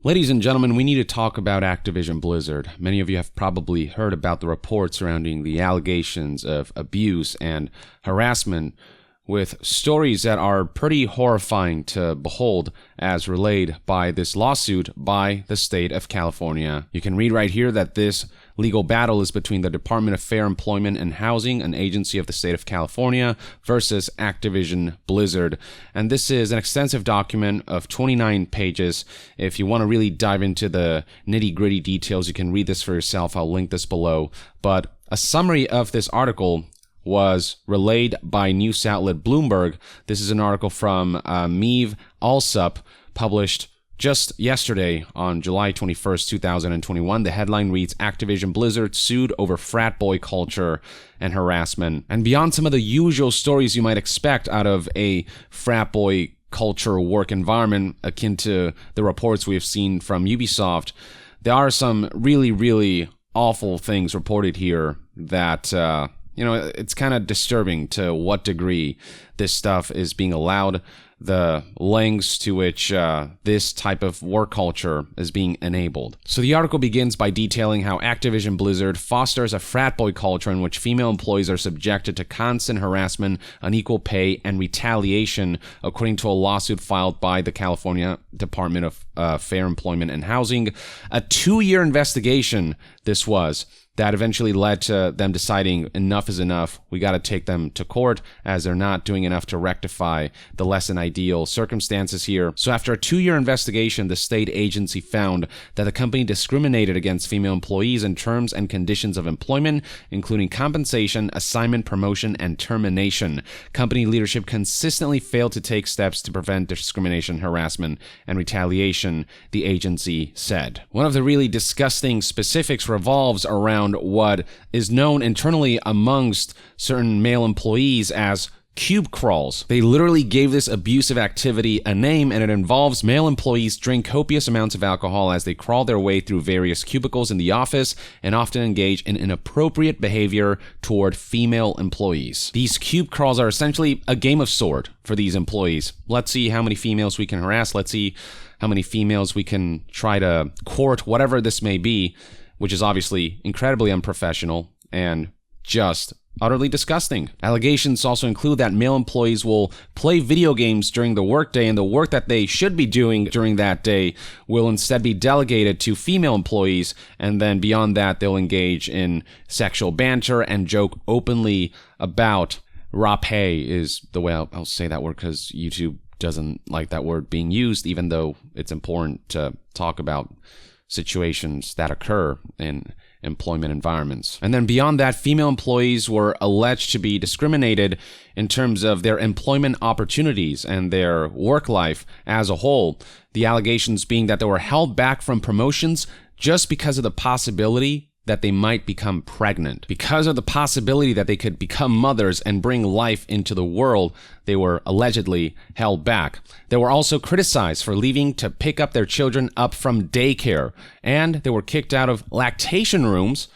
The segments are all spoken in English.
Ladies and gentlemen, we need to talk about Activision Blizzard. Many of you have probably heard about the reports surrounding the allegations of abuse and harassment, with stories that are pretty horrifying to behold as relayed by this lawsuit by the state of California. You can read right here that this legal battle is between the Department of Fair Employment and Housing, an agency of the state of California, versus Activision Blizzard. And this is an extensive document of 29 pages. If you want to really dive into the nitty-gritty details, you can read this for yourself. I'll link this below. But a summary of this article was relayed by news outlet Bloomberg. This is an article from Meev Alsup, published just yesterday on July 21st, 2021. The headline reads, Activision Blizzard sued over frat boy culture and harassment. And beyond some of the usual stories you might expect out of a frat boy culture work environment, akin to the reports we've seen from Ubisoft, there are some really, really awful things reported here that it's kind of disturbing to what degree this stuff is being allowed, the lengths to which this type of work culture is being enabled. So the article begins by detailing how Activision Blizzard fosters a frat boy culture in which female employees are subjected to constant harassment, unequal pay, and retaliation, according to a lawsuit filed by the California Department of Fair Employment and Housing. A 2-year investigation this was, that eventually led to them deciding enough is enough. We got to take them to court as they're not doing enough to rectify the less than ideal circumstances here. So after a 2-year investigation, the state agency found that the company discriminated against female employees in terms and conditions of employment, including compensation, assignment, promotion, and termination. Company leadership consistently failed to take steps to prevent discrimination, harassment, and retaliation, the agency said. One of the really disgusting specifics revolves around what is known internally amongst certain male employees as cube crawls. They literally gave this abusive activity a name, and it involves male employees drink copious amounts of alcohol as they crawl their way through various cubicles in the office and often engage in inappropriate behavior toward female employees. These cube crawls are essentially a game of sword for these employees. Let's see how many females we can harass. Let's see how many females we can try to court, whatever this may be, which is obviously incredibly unprofessional and just utterly disgusting. Allegations also include that male employees will play video games during the workday, and the work that they should be doing during that day will instead be delegated to female employees, and then beyond that, they'll engage in sexual banter and joke openly about rape is the way I'll say that word, because YouTube doesn't like that word being used, even though it's important to talk about situations that occur in employment environments. And then beyond that, female employees were alleged to be discriminated in terms of their employment opportunities and their work life as a whole. The allegations being that they were held back from promotions just because of the possibility that they might become pregnant. Because of the possibility that they could become mothers and bring life into the world, they were allegedly held back. They were also criticized for leaving to pick up their children up from daycare, and they were kicked out of lactation rooms,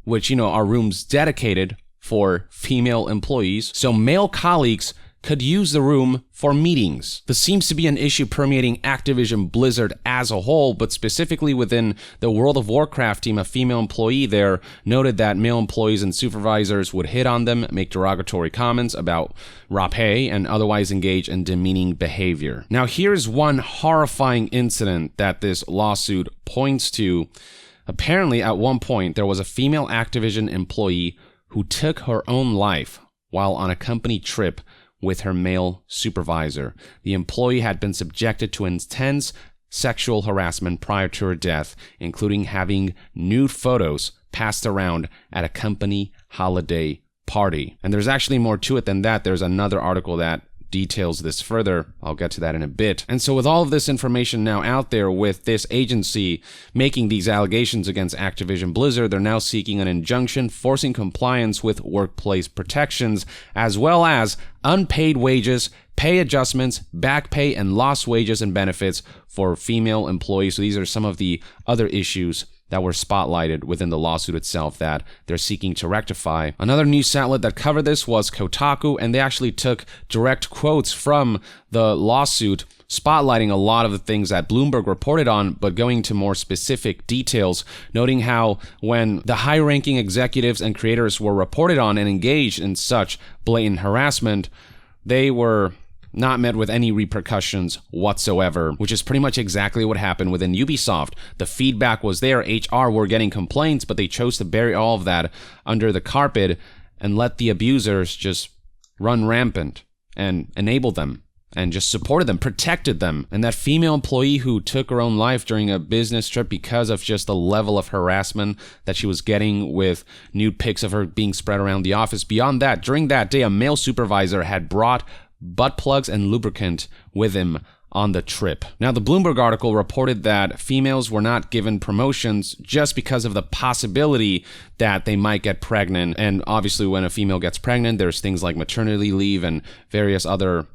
which, are rooms dedicated for female employees, so male colleagues could use the room for meetings. This seems to be an issue permeating Activision Blizzard as a whole, but specifically within the World of Warcraft team. A female employee there noted that male employees and supervisors would hit on them, make derogatory comments about rape, and otherwise engage in demeaning behavior. Now, here's one horrifying incident that this lawsuit points to. Apparently, at one point, there was a female Activision employee who took her own life while on a company trip with her male supervisor. The employee had been subjected to intense sexual harassment prior to her death, including having nude photos passed around at a company holiday party. And there's actually more to it than that. There's another article that details this further. I'll get to that in a bit. And so with all of this information now out there, with this agency making these allegations against Activision Blizzard, they're now seeking an injunction forcing compliance with workplace protections, as well as unpaid wages, pay adjustments, back pay, and lost wages and benefits for female employees. So these are some of the other issues that were spotlighted within the lawsuit itself that they're seeking to rectify. Another news outlet that covered this was Kotaku, and they actually took direct quotes from the lawsuit, spotlighting a lot of the things that Bloomberg reported on, but going to more specific details, noting how when the high-ranking executives and creators were reported on and engaged in such blatant harassment, they were not met with any repercussions whatsoever, which is pretty much exactly what happened within Ubisoft. The feedback was there, HR were getting complaints, but they chose to bury all of that under the carpet and let the abusers just run rampant and enable them and just supported them, protected them. And that female employee who took her own life during a business trip because of just the level of harassment that she was getting with nude pics of her being spread around the office. Beyond that, during that day, a male supervisor had brought butt plugs and lubricant with him on the trip. Now, the Bloomberg article reported that females were not given promotions just because of the possibility that they might get pregnant. And obviously, when a female gets pregnant, there's things like maternity leave and various other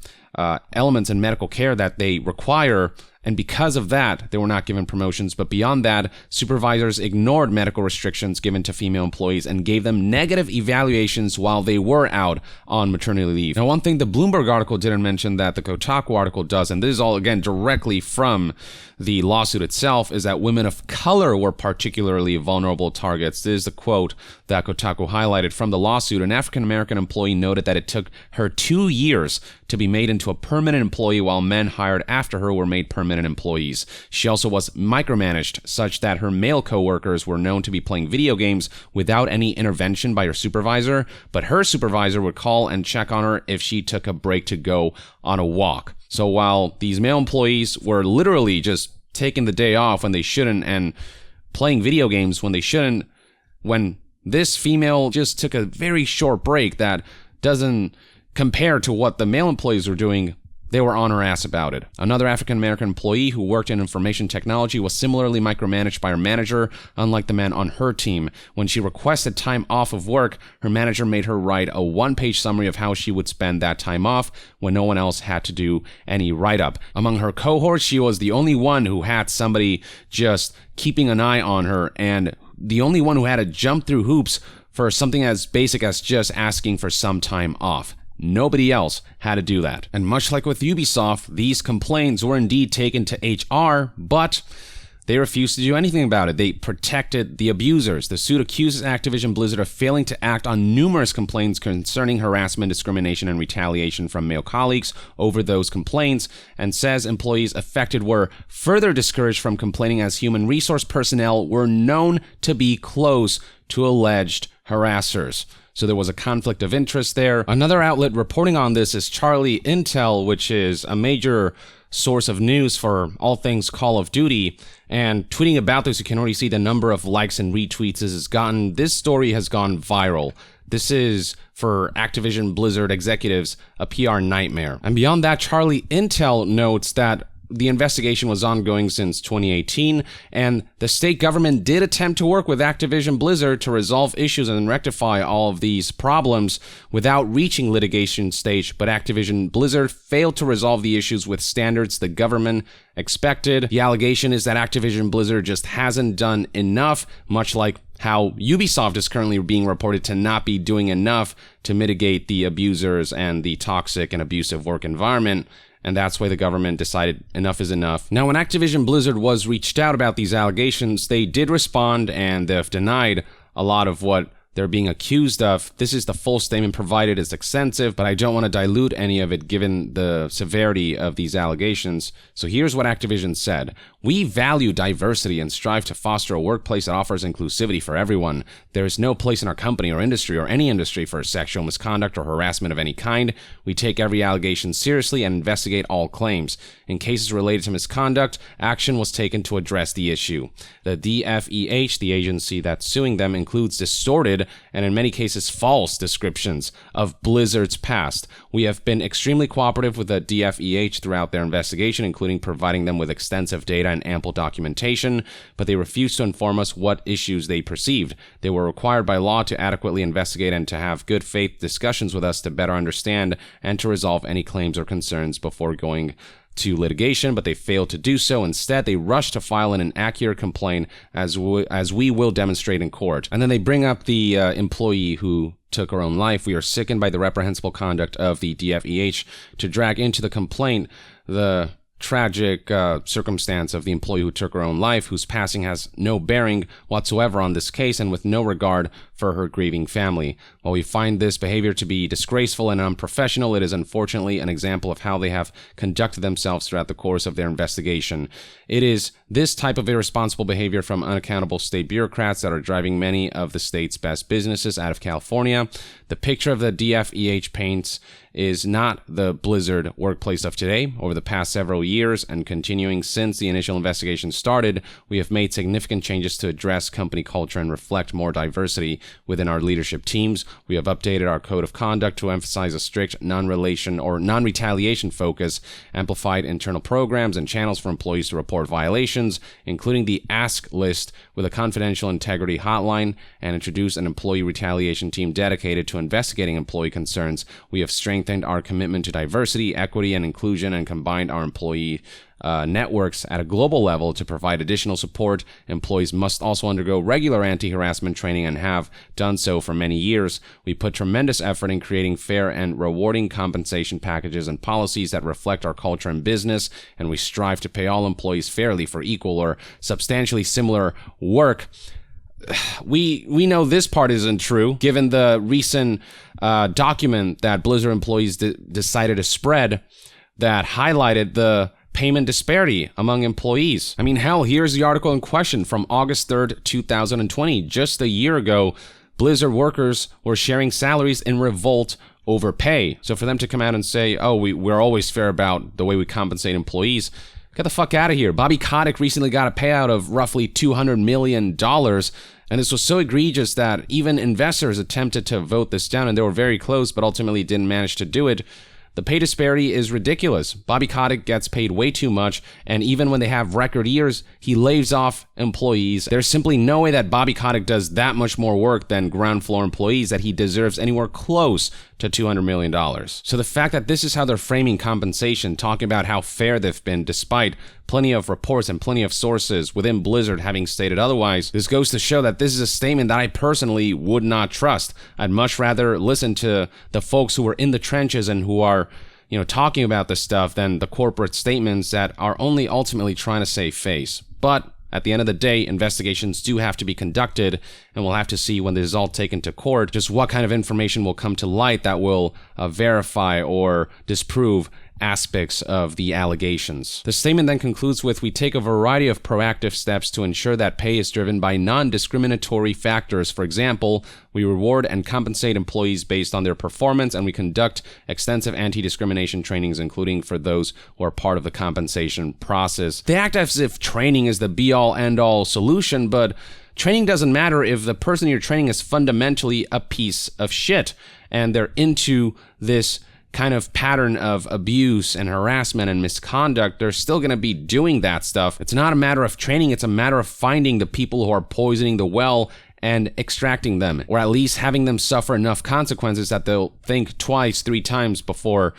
elements in medical care that they require, and because of that, they were not given promotions. But beyond that, supervisors ignored medical restrictions given to female employees and gave them negative evaluations while they were out on maternity leave. Now, one thing the Bloomberg article didn't mention that the Kotaku article does, and this is all, again, directly from the lawsuit itself, is that women of color were particularly vulnerable targets. This is the quote that Kotaku highlighted from the lawsuit. An African-American employee noted that it took her 2 years to be made into a permanent employee, while men hired after her were made permanent employees. She also was micromanaged, such that her male coworkers were known to be playing video games without any intervention by her supervisor, but her supervisor would call and check on her if she took a break to go on a walk. So while these male employees were literally just taking the day off when they shouldn't and playing video games when they shouldn't, when this female just took a very short break that doesn't compare to what the male employees were doing, they were on her ass about it. Another African-American employee who worked in information technology was similarly micromanaged by her manager, unlike the men on her team. When she requested time off of work, her manager made her write a one-page summary of how she would spend that time off when no one else had to do any write-up. Among her cohorts, she was the only one who had somebody just keeping an eye on her, and the only one who had to jump through hoops for something as basic as just asking for some time off. Nobody else had to do that. And much like with Ubisoft, these complaints were indeed taken to HR, but they refused to do anything about it. They protected the abusers. The suit accuses Activision Blizzard of failing to act on numerous complaints concerning harassment, discrimination, and retaliation from male colleagues over those complaints, and says employees affected were further discouraged from complaining as human resource personnel were known to be close to alleged harassers. So there was a conflict of interest there. Another outlet reporting on this is Charlie Intel, which is a major source of news for all things Call of Duty. And tweeting about this, you can already see the number of likes and retweets this has gotten. This story has gone viral. This is, for Activision Blizzard executives, a PR nightmare. And beyond that, Charlie Intel notes that the investigation was ongoing since 2018, and the state government did attempt to work with Activision Blizzard to resolve issues and rectify all of these problems without reaching litigation stage, but Activision Blizzard failed to resolve the issues with standards the government expected. The allegation is that Activision Blizzard just hasn't done enough, much like how Ubisoft is currently being reported to not be doing enough to mitigate the abusers and the toxic and abusive work environment. And that's why the government decided enough is enough. Now, when Activision Blizzard was reached out about these allegations, they did respond, and they've denied a lot of what they're being accused of. This is the full statement provided. It's extensive, but I don't want to dilute any of it given the severity of these allegations. So here's what Activision said. We value diversity and strive to foster a workplace that offers inclusivity for everyone. There is no place in our company or industry or any industry for sexual misconduct or harassment of any kind. We take every allegation seriously and investigate all claims. In cases related to misconduct, action was taken to address the issue. The DFEH, the agency that's suing them, includes distorted and in many cases false descriptions of Blizzard's past. We have been extremely cooperative with the DFEH throughout their investigation, including providing them with extensive data and ample documentation, but they refused to inform us what issues they perceived. They were required by law to adequately investigate and to have good faith discussions with us to better understand and to resolve any claims or concerns before going to litigation, but they failed to do so. Instead, they rushed to file an inaccurate complaint, as we will demonstrate in court. And then they bring up the employee who took her own life. We are sickened by the reprehensible conduct of the DFEH to drag into the complaint the tragic circumstance of the employee who took her own life, whose passing has no bearing whatsoever on this case and with no regard for her grieving family. While we find this behavior to be disgraceful and unprofessional, it is unfortunately an example of how they have conducted themselves throughout the course of their investigation. It is this type of irresponsible behavior from unaccountable state bureaucrats that are driving many of the state's best businesses out of California. The picture of the DFEH paints is not the Blizzard workplace of today. Over the past several years and continuing since the initial investigation started, we have made significant changes to address company culture and reflect more diversity within our leadership teams. We have updated our code of conduct to emphasize a strict non-retaliation focus, amplified internal programs and channels for employees to report violations, including the Ask list with a confidential integrity hotline, and introduced an employee retaliation team dedicated to investigating employee concerns. We have strengthened our commitment to diversity, equity, and inclusion, and combined our employee networks at a global level to provide additional support. Employees must also undergo regular anti-harassment training and have done so for many years. We put tremendous effort in creating fair and rewarding compensation packages and policies that reflect our culture and business, and we strive to pay all employees fairly for equal or substantially similar work. We know this part isn't true, given the recent document that Blizzard employees decided to spread that highlighted the payment disparity among employees. I mean, hell, here's the article in question from August 3rd, 2020. Just a year ago, Blizzard workers were sharing salaries in revolt over pay. So for them to come out and say, oh, we're always fair about the way we compensate employees, get the fuck out of here. Bobby Kotick recently got a payout of roughly $200 million, and this was so egregious that even investors attempted to vote this down, and they were very close, but ultimately didn't manage to do it. The pay disparity is ridiculous. Bobby Kotick gets paid way too much, and even when they have record years, he lays off employees. There's simply no way that Bobby Kotick does that much more work than ground floor employees that he deserves anywhere close to $200 million. So the fact that this is how they're framing compensation, talking about how fair they've been, despite plenty of reports and plenty of sources within Blizzard having stated otherwise, this goes to show that this is a statement that I personally would not trust. I'd much rather listen to the folks who are in the trenches and who are, talking about this stuff than the corporate statements that are only ultimately trying to save face. But at the end of the day, investigations do have to be conducted, and we'll have to see when this is all taken to court just what kind of information will come to light that will verify or disprove aspects of the allegations. The statement then concludes with, we take a variety of proactive steps to ensure that pay is driven by non-discriminatory factors. For example, we reward and compensate employees based on their performance, and we conduct extensive anti-discrimination trainings, including for those who are part of the compensation process. They act as if training is the be-all, end-all solution, but training doesn't matter if the person you're training is fundamentally a piece of shit, and they're into this kind of pattern of abuse and harassment and misconduct. They're still going to be doing that stuff. It's not a matter of training, it's a matter of finding the people who are poisoning the well and extracting them, or at least having them suffer enough consequences that they'll think twice, 3 times before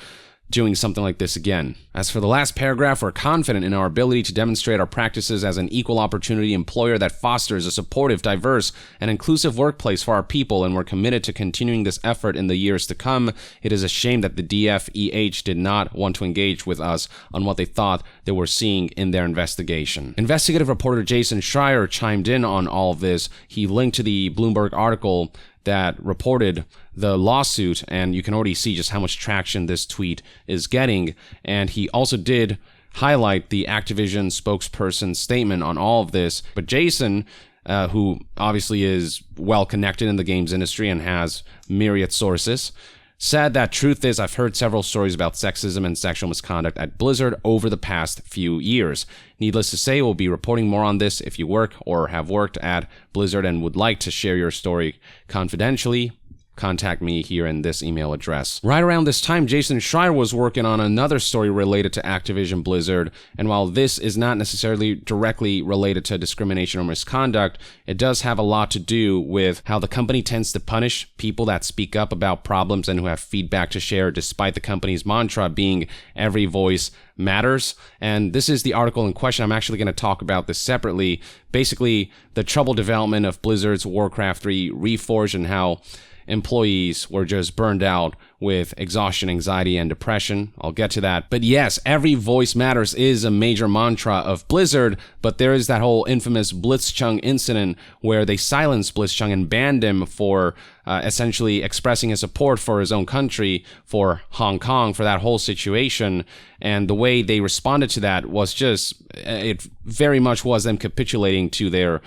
doing something like this again. As for the last paragraph, we're confident in our ability to demonstrate our practices as an equal opportunity employer that fosters a supportive, diverse, and inclusive workplace for our people, and we're committed to continuing this effort in the years to come. It is a shame that the DFEH did not want to engage with us on what they thought they were seeing in their investigation. Investigative reporter Jason Schreier chimed in on all of this. He linked to the Bloomberg article that reported the lawsuit, and you can already see just how much traction this tweet is getting. And he also did highlight the Activision spokesperson's statement on all of this. But Jason, who obviously is well connected in the games industry and has myriad sources, said that truth is, I've heard several stories about sexism and sexual misconduct at Blizzard over the past few years. Needless to say, we'll be reporting more on this. If you work or have worked at Blizzard and would like to share your story confidentially, contact me here in this email address. Right around this time, Jason Schreier was working on another story related to Activision Blizzard, and while this is not necessarily directly related to discrimination or misconduct, it does have a lot to do with how the company tends to punish people that speak up about problems and who have feedback to share, despite the company's mantra being every voice matters. And this is the article in question. I'm actually going to talk about this separately. Basically, the troubled development of Blizzard's Warcraft 3 Reforged and how employees were just burned out with exhaustion, anxiety, and depression. I'll get to that. But yes, every voice matters is a major mantra of Blizzard, but there is that whole infamous Blitzchung incident where they silenced Blitzchung and banned him for essentially expressing his support for his own country, for Hong Kong, for that whole situation. And the way they responded to that was just, it very much was them capitulating to their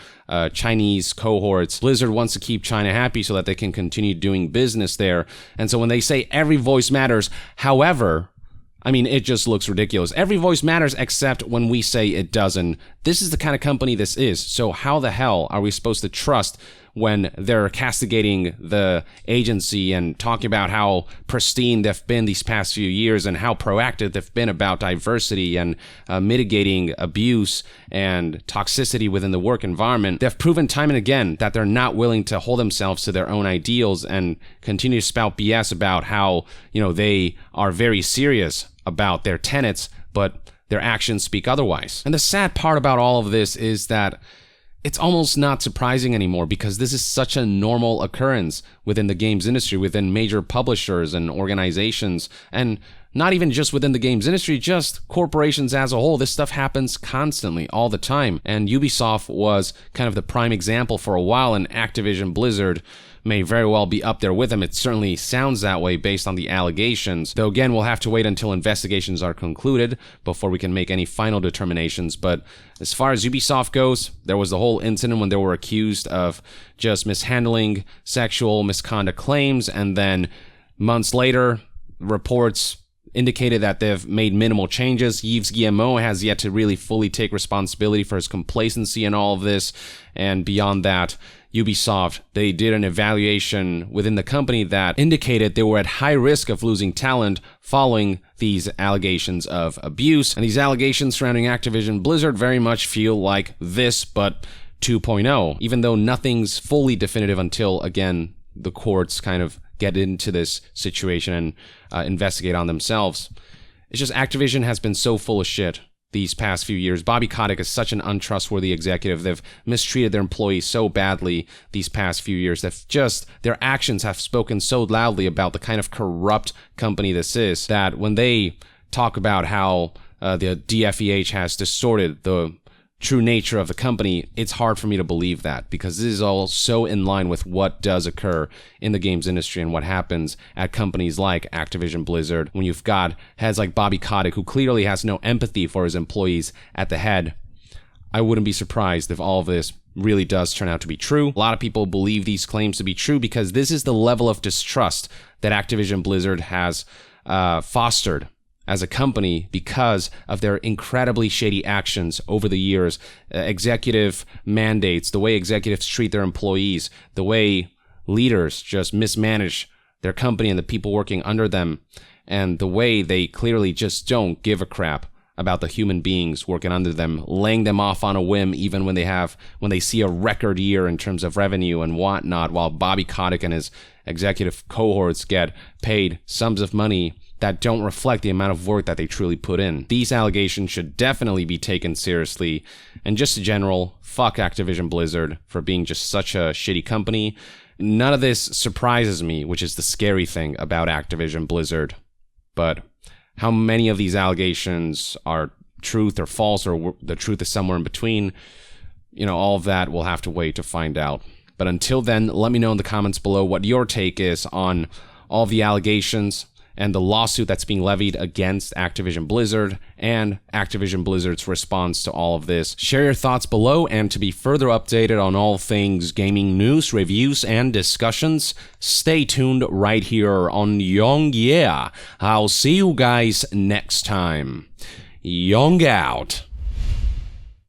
Chinese cohorts. Blizzard wants to keep China happy so that they can continue doing business there. And so when they say every voice matters, however, I mean, it just looks ridiculous. Every voice matters except when we say it doesn't. This is the kind of company this is. So how the hell are we supposed to trust when they're castigating the agency and talking about how pristine they've been these past few years and how proactive they've been about diversity and mitigating abuse and toxicity within the work environment? They've proven time and again that they're not willing to hold themselves to their own ideals and continue to spout BS about how, you know, they are very serious about their tenets, but their actions speak otherwise. And the sad part about all of this is that it's almost not surprising anymore, because this is such a normal occurrence within the games industry, within major publishers and organizations, and not even just within the games industry, just corporations as a whole. This stuff happens constantly, all the time. And Ubisoft was kind of the prime example for a while, and Activision Blizzard may very well be up there with them. It certainly sounds that way based on the allegations. Though again, we'll have to wait until investigations are concluded before we can make any final determinations. But as far as Ubisoft goes, there was the whole incident when they were accused of just mishandling sexual misconduct claims, and then months later, reports indicated that they've made minimal changes. Yves Guillemot has yet to really fully take responsibility for his complacency in all of this. And beyond that, Ubisoft, they did an evaluation within the company that indicated they were at high risk of losing talent following these allegations of abuse. And these allegations surrounding Activision Blizzard very much feel like this, but 2.0, even though nothing's fully definitive until, again, the courts kind of get into this situation and investigate on themselves. It's just Activision has been so full of shit these past few years. Bobby Kotick is such an untrustworthy executive. They've mistreated their employees so badly these past few years. Their actions have spoken so loudly about the kind of corrupt company this is, that when they talk about how the DFEH has distorted the true nature of the company, it's hard for me to believe that, because this is all so in line with what does occur in the games industry and what happens at companies like Activision Blizzard when you've got heads like Bobby Kotick, who clearly has no empathy for his employees, at the head. I wouldn't be surprised if all of this really does turn out to be true. A lot of people believe these claims to be true because this is the level of distrust that Activision Blizzard has fostered as a company because of their incredibly shady actions over the years, executive mandates, the way executives treat their employees, the way leaders just mismanage their company and the people working under them, and the way they clearly just don't give a crap about the human beings working under them, laying them off on a whim even when they see a record year in terms of revenue and whatnot, while Bobby Kotick and his executive cohorts get paid sums of money that don't reflect the amount of work that they truly put in. These allegations should definitely be taken seriously. And just in general, fuck Activision Blizzard for being just such a shitty company. None of this surprises me, which is the scary thing about Activision Blizzard. But how many of these allegations are truth or false, or the truth is somewhere in between, all of that we'll have to wait to find out. But until then, let me know in the comments below what your take is on all of the allegations and the lawsuit that's being levied against Activision Blizzard and Activision Blizzard's response to all of this. Share your thoughts below, and to be further updated on all things gaming news, reviews, and discussions, stay tuned right here on Young Yeah. I'll see you guys next time. Young out.